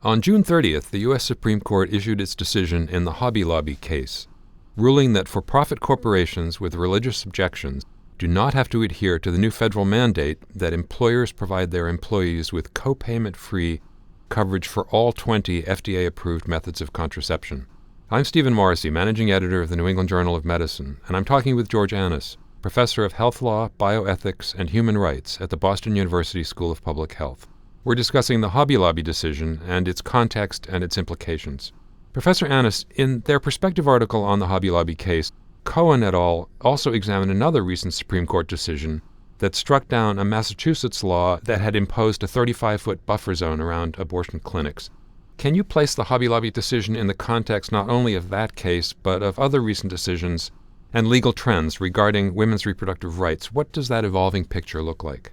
On June 30th, the U.S. Supreme Court issued its decision in the Hobby Lobby case, ruling that for-profit corporations with religious objections do not have to adhere to the new federal mandate that employers provide their employees with co-payment-free coverage for all 20 FDA-approved methods of contraception. I'm Stephen Morrissey, managing editor of the New England Journal of Medicine, and I'm talking with George Annis, professor of health law, bioethics, and human rights at the Boston University School of Public Health. We're discussing the Hobby Lobby decision and its context and its implications. Professor Annis, in their perspective article on the Hobby Lobby case, Cohen et al. Also examined another recent Supreme Court decision that struck down a Massachusetts law that had imposed a 35-foot buffer zone around abortion clinics. Can you place the Hobby Lobby decision in the context not only of that case, but of other recent decisions and legal trends regarding women's reproductive rights? What does that evolving picture look like?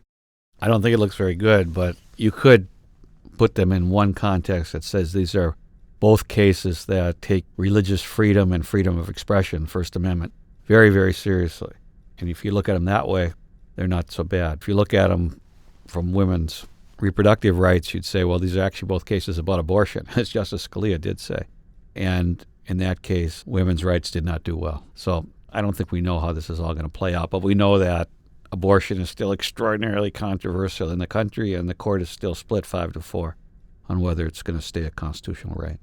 I don't think it looks very good, but you could put them in one context that says these are both cases that take religious freedom and freedom of expression, First Amendment, very, very seriously. And if you look at them that way, they're not so bad. If you look at them from women's reproductive rights, you'd say, well, these are actually both cases about abortion, as Justice Scalia did say. And in that case, women's rights did not do well. So I don't think we know how this is all going to play out, but we know that abortion is still extraordinarily controversial in the country, and the court is still split 5-4 on whether it's going to stay a constitutional right.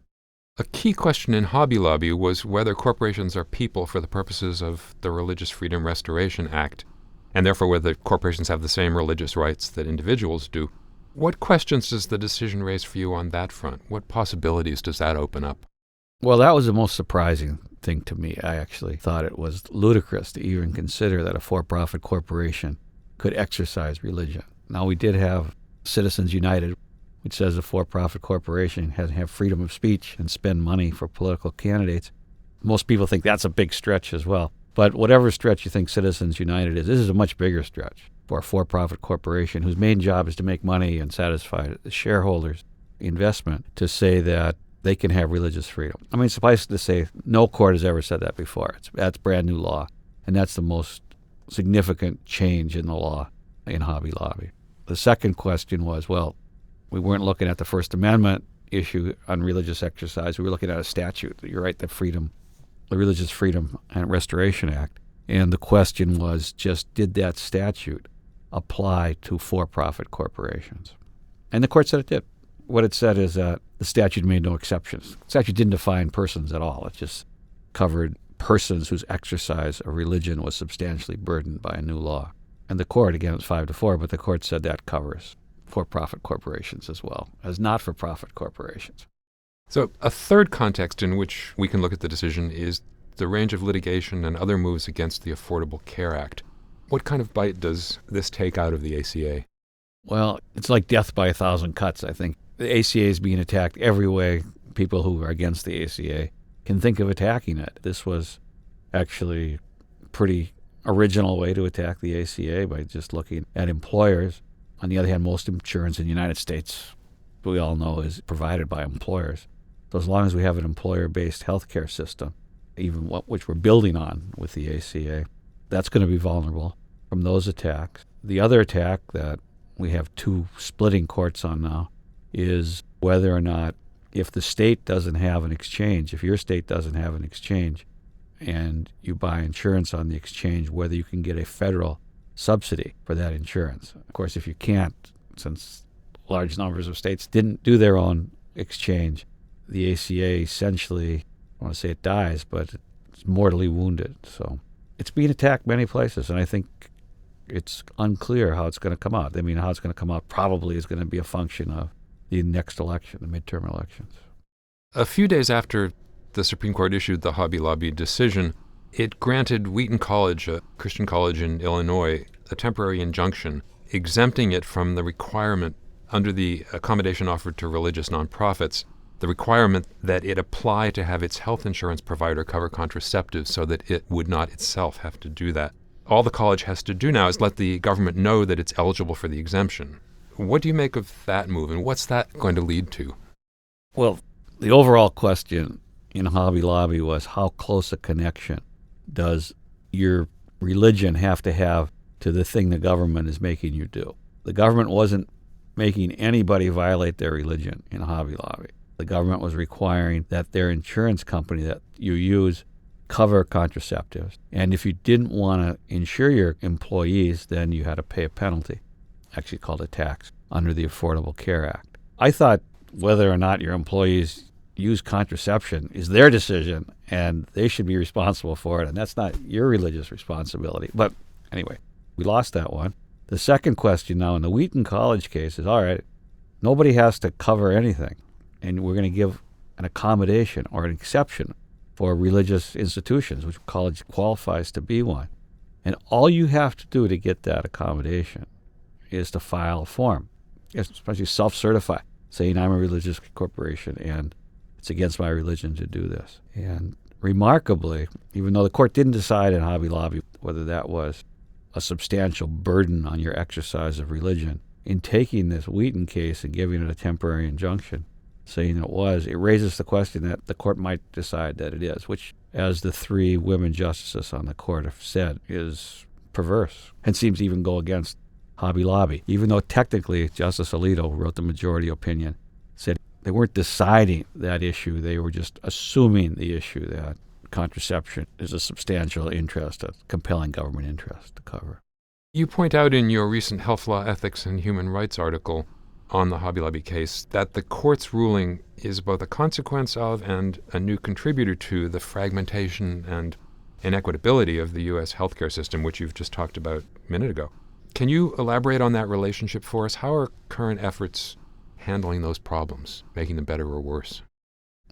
A key question in Hobby Lobby was whether corporations are people for the purposes of the Religious Freedom Restoration Act, and therefore whether corporations have the same religious rights that individuals do. What questions does the decision raise for you on that front? What possibilities does that open up? Well, that was the most surprising thing to me. I actually thought it was ludicrous to even consider that a for-profit corporation could exercise religion. Now, we did have Citizens United, which says a for-profit corporation has to have freedom of speech and spend money for political candidates. Most people think that's a big stretch as well. But whatever stretch you think Citizens United is, this is a much bigger stretch for a for-profit corporation whose main job is to make money and satisfy the shareholders' investment to say that they can have religious freedom. I mean, suffice it to say, no court has ever said that before. That's brand new law, and that's the most significant change in the law in Hobby Lobby. The second question was, well, we weren't looking at the First Amendment issue on religious exercise. We were looking at a statute. You're right, the Religious Freedom and Restoration Act. And the question was just, did that statute apply to for-profit corporations? And the court said it did. What it said is that the statute made no exceptions. The statute didn't define persons at all. It just covered persons whose exercise of religion was substantially burdened by a new law. And the court, again, it's 5-4, but the court said that covers for-profit corporations as well as not-for-profit corporations. So a third context in which we can look at the decision is the range of litigation and other moves against the Affordable Care Act. What kind of bite does this take out of the ACA? Well, it's like death by 1,000 cuts, I think. The ACA is being attacked every way people who are against the ACA can think of attacking it. This was actually a pretty original way to attack the ACA by just looking at employers. On the other hand, most insurance in the United States, we all know, is provided by employers. So as long as we have an employer-based healthcare system, even which we're building on with the ACA, that's going to be vulnerable from those attacks. The other attack that we have two splitting courts on now is whether or not, if the state doesn't have an exchange, if your state doesn't have an exchange and you buy insurance on the exchange, whether you can get a federal subsidy for that insurance. Of course, if you can't, since large numbers of states didn't do their own exchange, the ACA essentially, I want to say it dies, but it's mortally wounded. So it's being attacked many places, and I think it's unclear how it's going to come out. I mean, how it's going to come out probably is going to be a function of the next election, the midterm elections. A few days after the Supreme Court issued the Hobby Lobby decision, it granted Wheaton College, a Christian college in Illinois, a temporary injunction exempting it from the requirement under the accommodation offered to religious nonprofits, the requirement that it apply to have its health insurance provider cover contraceptives so that it would not itself have to do that. All the college has to do now is let the government know that it's eligible for the exemption. What do you make of that move, and what's that going to lead to? Well, the overall question in Hobby Lobby was, how close a connection does your religion have to the thing the government is making you do? The government wasn't making anybody violate their religion in Hobby Lobby. The government was requiring that their insurance company that you use cover contraceptives. And if you didn't want to insure your employees, then you had to pay a penalty, actually called a tax, under the Affordable Care Act. I thought whether or not your employees use contraception is their decision, and they should be responsible for it, and that's not your religious responsibility. But anyway, we lost that one. The second question now in the Wheaton College case is, all right, nobody has to cover anything, and we're going to give an accommodation or an exception for religious institutions, which college qualifies to be one. And all you have to do to get that accommodation is to file a form, especially self-certify, saying I'm a religious corporation and it's against my religion to do this. And remarkably, even though the court didn't decide in Hobby Lobby whether that was a substantial burden on your exercise of religion, in taking this Wheaton case and giving it a temporary injunction, saying it was, it raises the question that the court might decide that it is, which, as the three women justices on the court have said, is perverse and seems to even go against Hobby Lobby, even though technically Justice Alito, who wrote the majority opinion, said they weren't deciding that issue, they were just assuming the issue that contraception is a substantial interest, a compelling government interest to cover. You point out in your recent Health Law, Ethics, and Human Rights article on the Hobby Lobby case that the court's ruling is both a consequence of and a new contributor to the fragmentation and inequitability of the U.S. healthcare system, which you've just talked about a minute ago. Can you elaborate on that relationship for us? How are current efforts handling those problems, making them better or worse?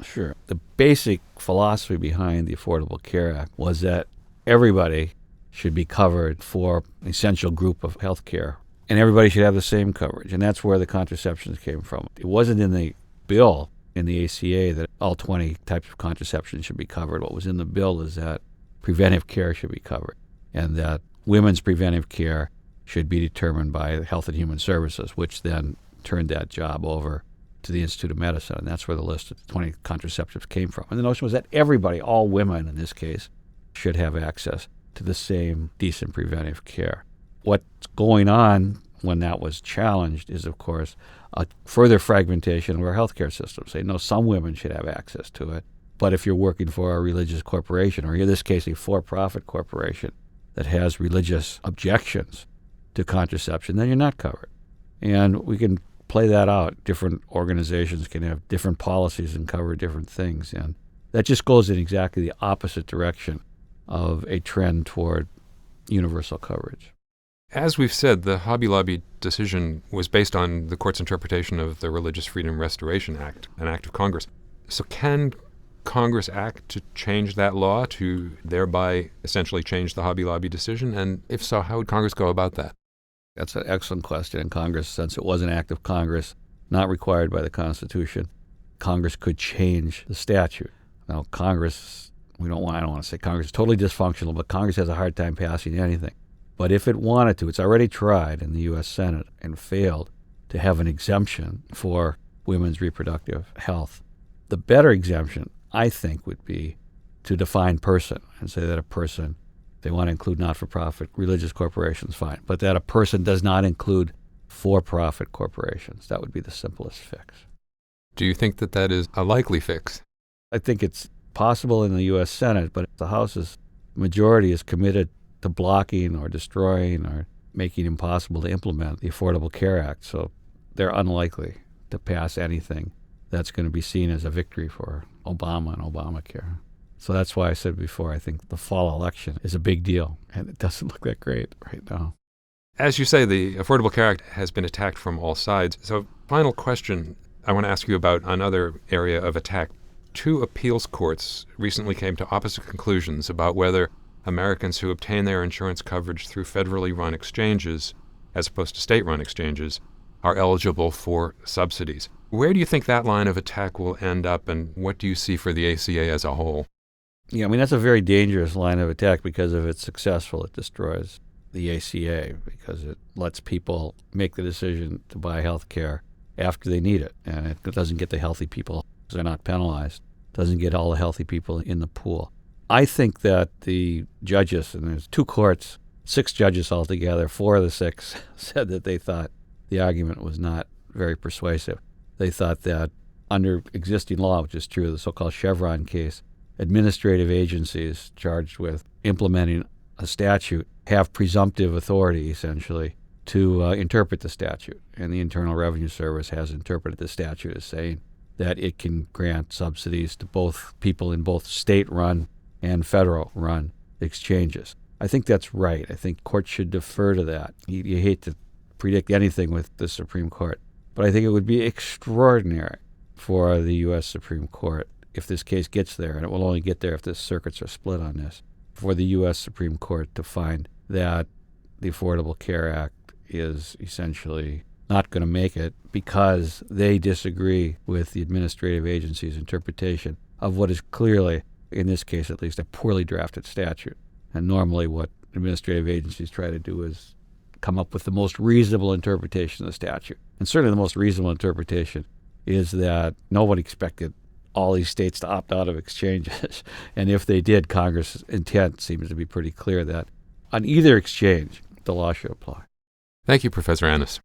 Sure. The basic philosophy behind the Affordable Care Act was that everybody should be covered for an essential group of health care, and everybody should have the same coverage, and that's where the contraceptions came from. It wasn't in the bill, in the ACA, that all 20 types of contraception should be covered. What was in the bill is that preventive care should be covered, and that women's preventive care should be determined by Health and Human Services, which then turned that job over to the Institute of Medicine, and that's where the list of 20 contraceptives came from. And the notion was that everybody, all women in this case, should have access to the same decent preventive care. What's going on when that was challenged is, of course, a further fragmentation of our healthcare system. Say, no, some women should have access to it, but if you're working for a religious corporation, or in this case, a for-profit corporation that has religious objections to contraception, then you're not covered. And we can play that out. Different organizations can have different policies and cover different things, and that just goes in exactly the opposite direction of a trend toward universal coverage. As we've said, the Hobby Lobby decision was based on the court's interpretation of the Religious Freedom Restoration Act, an act of Congress. So can Congress act to change that law, to thereby essentially change the Hobby Lobby decision? And if so, how would Congress go about that? That's an excellent question. And Congress, since it was an act of Congress, not required by the Constitution, Congress could change the statute. Now, Congress, I don't want to say Congress is totally dysfunctional, but Congress has a hard time passing anything. But if it wanted to, it's already tried in the U.S. Senate and failed to have an exemption for women's reproductive health. The better exemption, I think, would be to define person and say that a person, they want to include not-for-profit religious corporations, fine, but that a person does not include for-profit corporations. That would be the simplest fix. Do you think that that is a likely fix? I think it's possible in the U.S. Senate, but the House's majority is committed to blocking or destroying or making impossible to implement the Affordable Care Act. So they're unlikely to pass anything that's going to be seen as a victory for Obama and Obamacare. So that's why I said before, I think the fall election is a big deal, and it doesn't look that great right now. As you say, the Affordable Care Act has been attacked from all sides. So final question I want to ask you about another area of attack. 2 appeals courts recently came to opposite conclusions about whether Americans who obtain their insurance coverage through federally run exchanges, as opposed to state-run exchanges, are eligible for subsidies. Where do you think that line of attack will end up, and what do you see for the ACA as a whole? Yeah, I mean, that's a very dangerous line of attack because if it's successful, it destroys the ACA because it lets people make the decision to buy health care after they need it, and it doesn't get the healthy people, because they're not penalized, doesn't get all the healthy people in the pool. I think that the judges, and there's 2 courts, 6 judges altogether, 4 of the 6 said that they thought the argument was not very persuasive. They thought that under existing law, which is true, the so-called Chevron case, administrative agencies charged with implementing a statute have presumptive authority, essentially, to interpret the statute. And the Internal Revenue Service has interpreted the statute as saying that it can grant subsidies to both people in both state-run and federal-run exchanges. I think that's right. I think courts should defer to that. You hate to predict anything with the Supreme Court, but I think it would be extraordinary for the U.S. Supreme Court, if this case gets there, and it will only get there if the circuits are split on this, for the U.S. Supreme Court to find that the Affordable Care Act is essentially not going to make it because they disagree with the administrative agency's interpretation of what is clearly, in this case at least, a poorly drafted statute. And normally what administrative agencies try to do is come up with the most reasonable interpretation of the statute. And certainly the most reasonable interpretation is that nobody expected all these states to opt out of exchanges. And if they did, Congress' intent seems to be pretty clear that on either exchange, the law should apply. Thank you, Professor Annis.